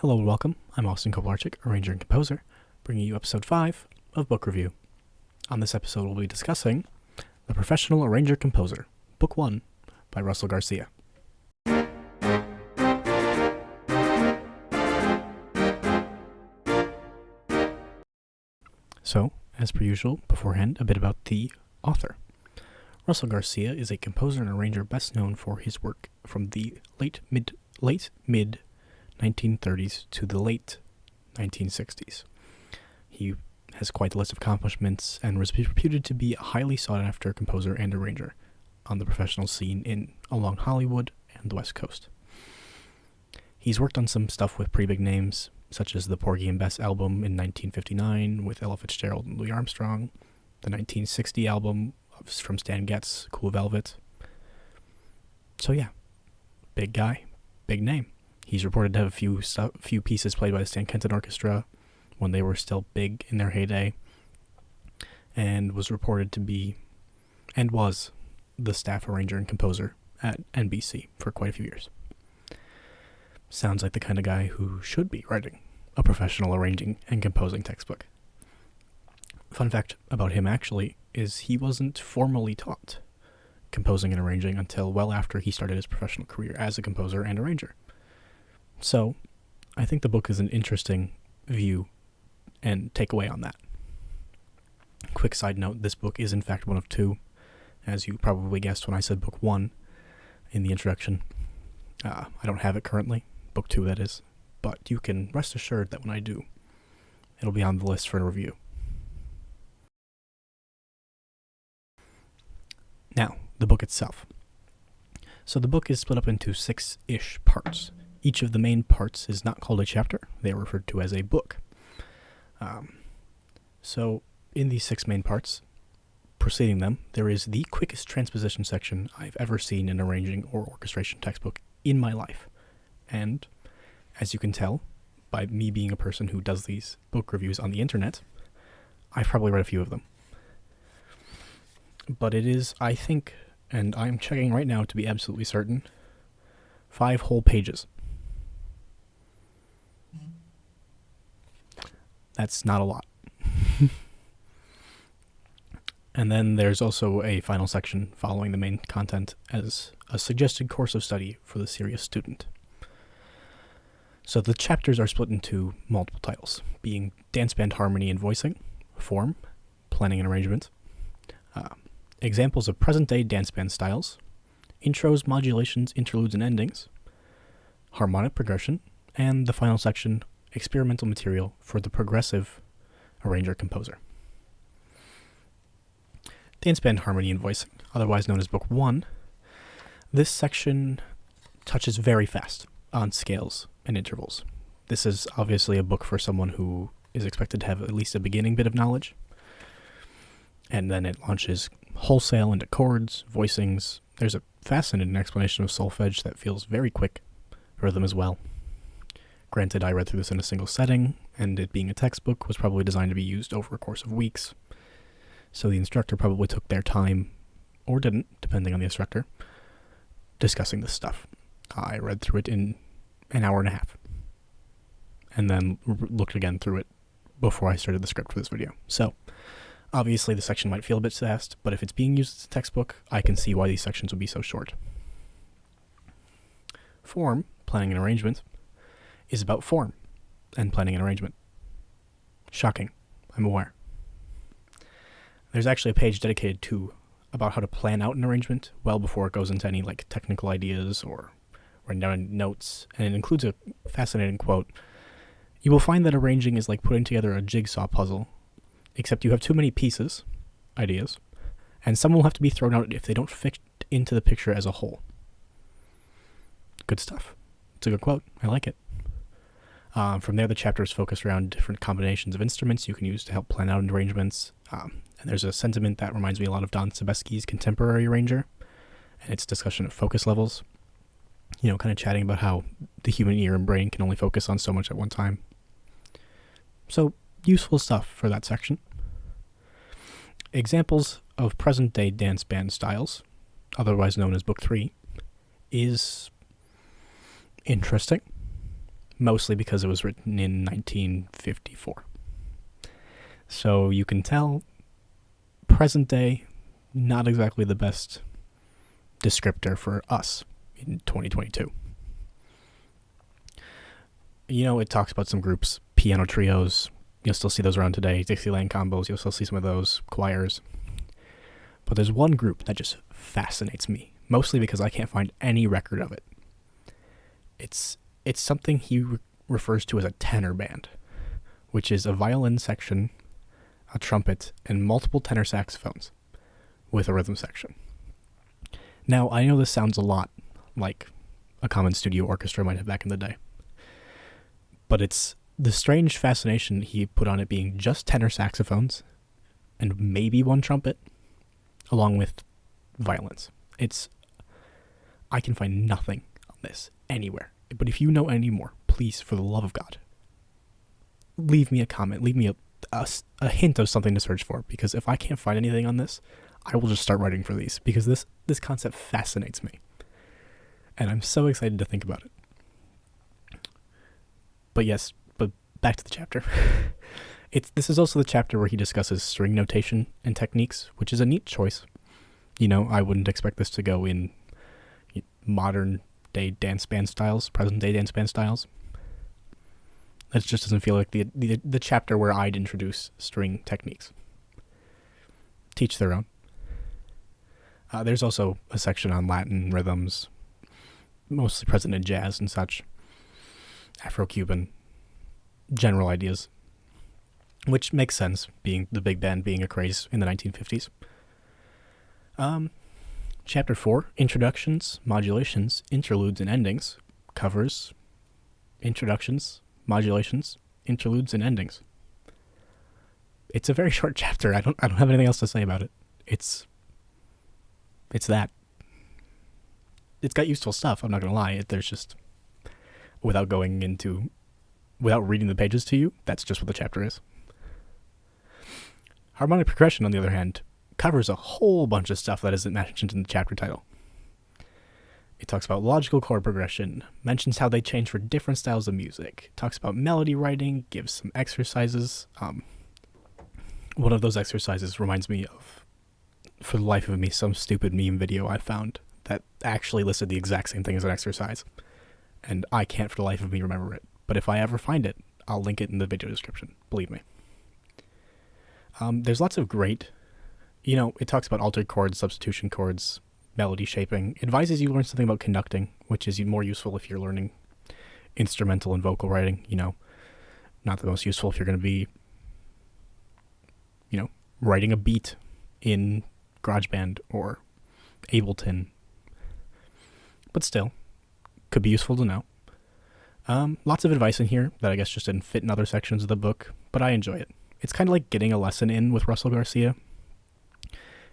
Hello and welcome. I'm Austin Kolarczyk, arranger and composer, bringing you episode 5 of Book Review. On this episode, we'll be discussing The Professional Arranger-Composer, Book 1 by Russell Garcia. So, as per usual, beforehand, a bit about the author. Russell Garcia is a composer and arranger best known for his work from the late mid 1930s to the late 1960s. He has quite a list of accomplishments and was reputed to be a highly sought-after composer and arranger on the professional scene along Hollywood and the West Coast. He's worked on some stuff with pretty big names, such as the Porgy and Bess album in 1959 with Ella Fitzgerald and Louis Armstrong, the 1960 album from Stan Getz, Cool Velvet. So yeah, big guy, big name. He's reported to have a few pieces played by the Stan Kenton Orchestra when they were still big in their heyday, and was reported to be, and was, the staff arranger and composer at NBC for quite a few years. Sounds like the kind of guy who should be writing a professional arranging and composing textbook. Fun fact about him, actually, is he wasn't formally taught composing and arranging until well after he started his professional career as a composer and arranger. So, I think the book is an interesting view and takeaway on that. Quick side note, this book is in fact one of two, as you probably guessed when I said book 1 in the introduction. I don't have it currently, book 2 that is, but you can rest assured that when I do, it'll be on the list for a review. Now, the book itself. So the book is split up into 6-ish parts. Each of the main parts is not called a chapter, they are referred to as a book. So, in these 6 main parts, preceding them, there is the quickest transposition section I've ever seen in arranging or orchestration textbook in my life. And, as you can tell, by me being a person who does these book reviews on the internet, I've probably read a few of them. But it is, I think, and I'm checking right now to be absolutely certain, 5 whole pages. That's not a lot. And then there's also a final section following the main content as a suggested course of study for the serious student. So the chapters are split into multiple titles, being Dance Band Harmony and Voicing, Form, Planning and Arrangement, Examples of Present-Day Dance Band Styles, Intros, Modulations, Interludes, and Endings, Harmonic Progression, and the final section, Experimental Material for the Progressive Arranger-Composer. Dance Band Harmony and Voicing, otherwise known as Book 1, this section touches very fast on scales and intervals. This is obviously a book for someone who is expected to have at least a beginning bit of knowledge, and then it launches wholesale into chords, voicings. There's a fascinating explanation of solfege that feels very quick, rhythm as well. Granted, I read through this in a single setting, and it being a textbook was probably designed to be used over a course of weeks. So the instructor probably took their time, or didn't, depending on the instructor, discussing this stuff. I read through it in an hour and a half, and then looked again through it before I started the script for this video. So, obviously the section might feel a bit fast, but if it's being used as a textbook, I can see why these sections would be so short. Form, Planning and Arrangement, is about form and planning and arrangement. Shocking, I'm aware. There's actually a page dedicated to about how to plan out an arrangement well before it goes into any technical ideas or written down notes, and it includes a fascinating quote. You will find that arranging is like putting together a jigsaw puzzle, except you have too many pieces, ideas, and some will have to be thrown out if they don't fit into the picture as a whole. Good stuff. It's a good quote. I like it. From there, the chapters focus around different combinations of instruments you can use to help plan out arrangements. And there's a sentiment that reminds me a lot of Don Sebesky's Contemporary Arranger, and its discussion of focus levels. Kind of chatting about how the human ear and brain can only focus on so much at one time. So, useful stuff for that section. Examples of present-day dance band styles, otherwise known as Book 3, is interesting, mostly because it was written in 1954. So you can tell, present day, not exactly the best descriptor for us in 2022. It talks about some groups, piano trios. You'll still see those around today. Dixieland combos, you'll still see some of those, choirs. But there's one group that just fascinates me, mostly because I can't find any record of it. It's something he refers to as a tenor band, which is a violin section, a trumpet, and multiple tenor saxophones with a rhythm section. Now, I know this sounds a lot like a common studio orchestra might have back in the day, but it's the strange fascination he put on it being just tenor saxophones and maybe one trumpet, along with violins. I can find nothing on this anywhere. But if you know any more, please, for the love of God, leave me a comment. Leave me a hint of something to search for. Because if I can't find anything on this, I will just start writing for these. Because this concept fascinates me. And I'm so excited to think about it. But back to the chapter. This is also the chapter where he discusses string notation and techniques, which is a neat choice. I wouldn't expect this to go in modern day dance band styles, present day dance band styles. That just doesn't feel like the chapter where I'd introduce string techniques. Teach their own. There's also a section on Latin rhythms, mostly present in jazz and such, Afro-Cuban, general ideas, which makes sense, being the big band being a craze in the 1950s. Chapter 4, Introductions, Modulations, Interludes, and Endings, covers introductions, modulations, interludes, and endings. It's a very short chapter. I don't have anything else to say about it. It's that. It's got useful stuff, I'm not going to lie. There's just, without reading the pages to you, that's just what the chapter is. Harmonic progression, on the other hand, covers a whole bunch of stuff that isn't mentioned in the chapter title. It talks about logical chord progression, mentions how they change for different styles of music, talks about melody writing, gives some exercises. One of those exercises reminds me of, for the life of me, some stupid meme video I found that actually listed the exact same thing as an exercise, and I can't for the life of me remember it. But if I ever find it, I'll link it in the video description, believe me. There's lots of great, it talks about altered chords, substitution chords, melody shaping, advises you learn something about conducting, which is more useful if you're learning instrumental and vocal writing, not the most useful if you're going to be, writing a beat in GarageBand or Ableton. But still, could be useful to know. Lots of advice in here that I guess just didn't fit in other sections of the book, but I enjoy it. It's kind of like getting a lesson in with Russell Garcia,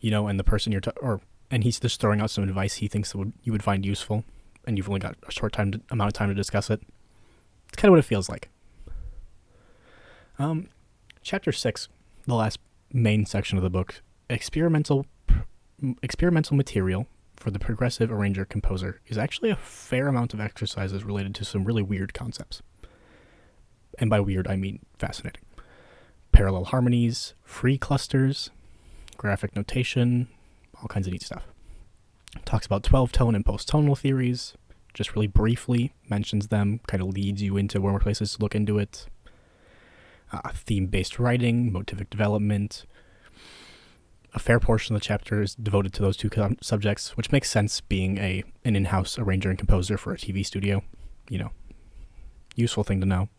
and the person and he's just throwing out some advice he thinks you would find useful, and you've only got a short amount of time to discuss it. It's kind of what it feels like. Chapter 6, the last main section of the book, experimental material for the progressive arranger composer, is actually a fair amount of exercises related to some really weird concepts. And by weird, I mean fascinating. Parallel harmonies, free clusters, graphic notation, all kinds of neat stuff. Talks about 12-tone and post-tonal theories, just really briefly mentions them, kind of leads you into more places to look into it. Theme-based writing, motivic development. A fair portion of the chapter is devoted to those two subjects, which makes sense being an in-house arranger and composer for a TV studio. Useful thing to know.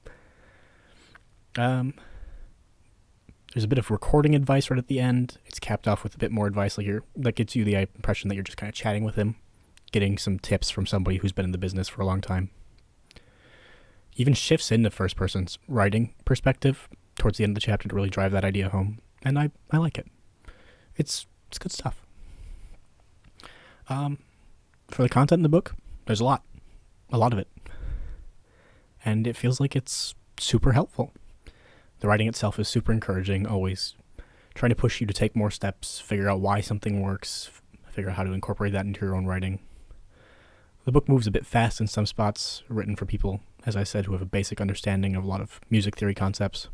There's a bit of recording advice right at the end. It's capped off with a bit more advice that gives you the impression that you're just kind of chatting with him, getting some tips from somebody who's been in the business for a long time. Even shifts into first person's writing perspective towards the end of the chapter to really drive that idea home, and I like it. It's good stuff. For the content in the book, there's a lot of it, and it feels like it's super helpful. The writing itself is super encouraging, always trying to push you to take more steps, figure out why something works, figure out how to incorporate that into your own writing. The book moves a bit fast in some spots, written for people as I said, who have a basic understanding of a lot of music theory concepts.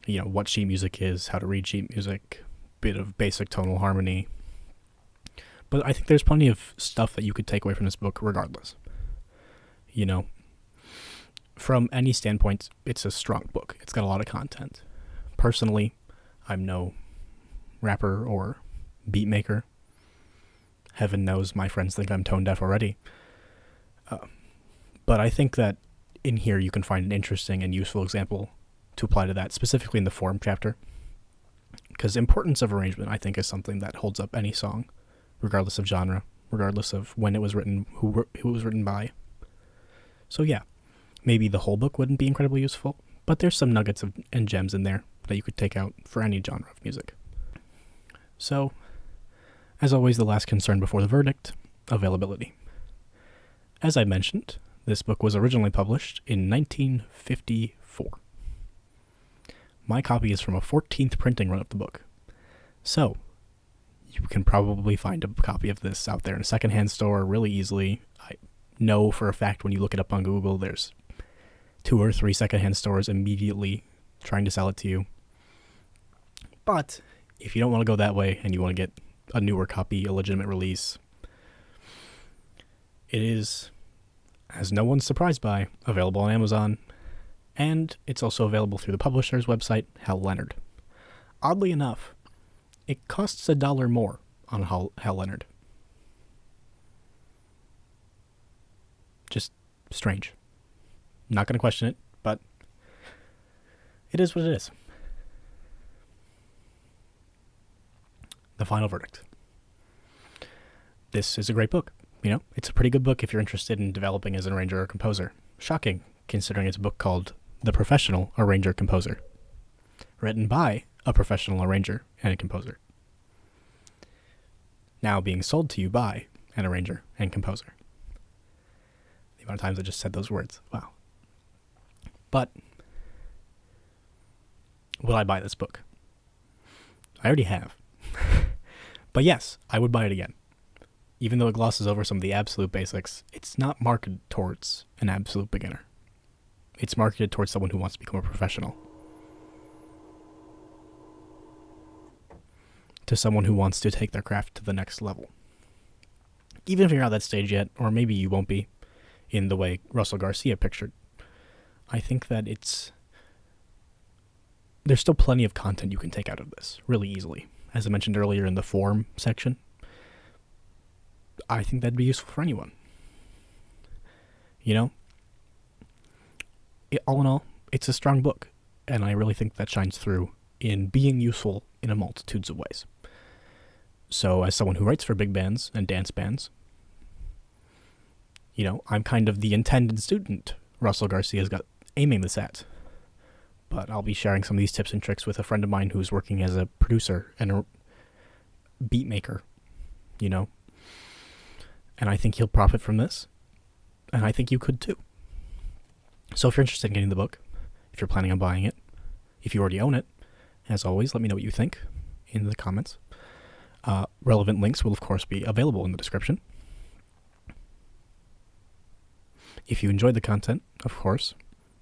What sheet music is, how to read sheet music, bit of basic tonal harmony. But I think there's plenty of stuff that you could take away from this book regardless. From any standpoint, it's a strong book. It's got a lot of content. Personally, I'm no rapper or beat maker. Heaven knows my friends think I'm tone deaf already. But I think that in here you can find an interesting and useful example to apply to that, specifically in the form chapter. Because importance of arrangement, I think, is something that holds up any song, regardless of genre, regardless of when it was written, who it was written by. So yeah, maybe the whole book wouldn't be incredibly useful, but there's some nuggets and gems in there that you could take out for any genre of music. So, as always, the last concern before the verdict, availability. As I mentioned, this book was originally published in 1954. My copy is from a 14th printing run of the book. So, you can probably find a copy of this out there in a secondhand store really easily. I know for a fact when you look it up on Google, there's 2 or 3 secondhand stores immediately trying to sell it to you. But if you don't want to go that way and you want to get a newer copy, a legitimate release, it is, as no one's surprised by, available on Amazon, and it's also available through the publisher's website, Hal Leonard. Oddly enough, it costs $1 more on Hal Leonard. Just strange. Not going to question it, but it is what it is. The final verdict. This is a great book. It's a pretty good book if you're interested in developing as an arranger or composer. Shocking, considering it's a book called The Professional Arranger-Composer, written by a professional arranger and a composer. Now being sold to you by an arranger and composer. The amount of times I just said those words. Wow. But will I buy this book? I already have. But yes, I would buy it again. Even though it glosses over some of the absolute basics, it's not marketed towards an absolute beginner. It's marketed towards someone who wants to become a professional. To someone who wants to take their craft to the next level. Even if you're not at that stage yet, or maybe you won't be, in the way Russell Garcia pictured, I think that there's still plenty of content you can take out of this, really easily. As I mentioned earlier in the form section, I think that'd be useful for anyone. All in all, it's a strong book, and I really think that shines through in being useful in a multitudes of ways. So, as someone who writes for big bands and dance bands, I'm kind of the intended student Russell Garcia's got aiming this at. But I'll be sharing some of these tips and tricks with a friend of mine who's working as a producer and a beat maker, And I think he'll profit from this. And I think you could too. So if you're interested in getting the book, if you're planning on buying it, if you already own it, as always, let me know what you think in the comments. Relevant links will, of course, be available in the description. If you enjoyed the content, of course,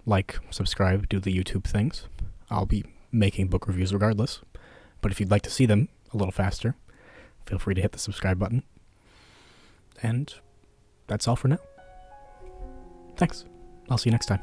like, subscribe, do the YouTube things. I'll be making book reviews regardless. But if you'd like to see them a little faster, feel free to hit the subscribe button. And that's all for now. Thanks. I'll see you next time.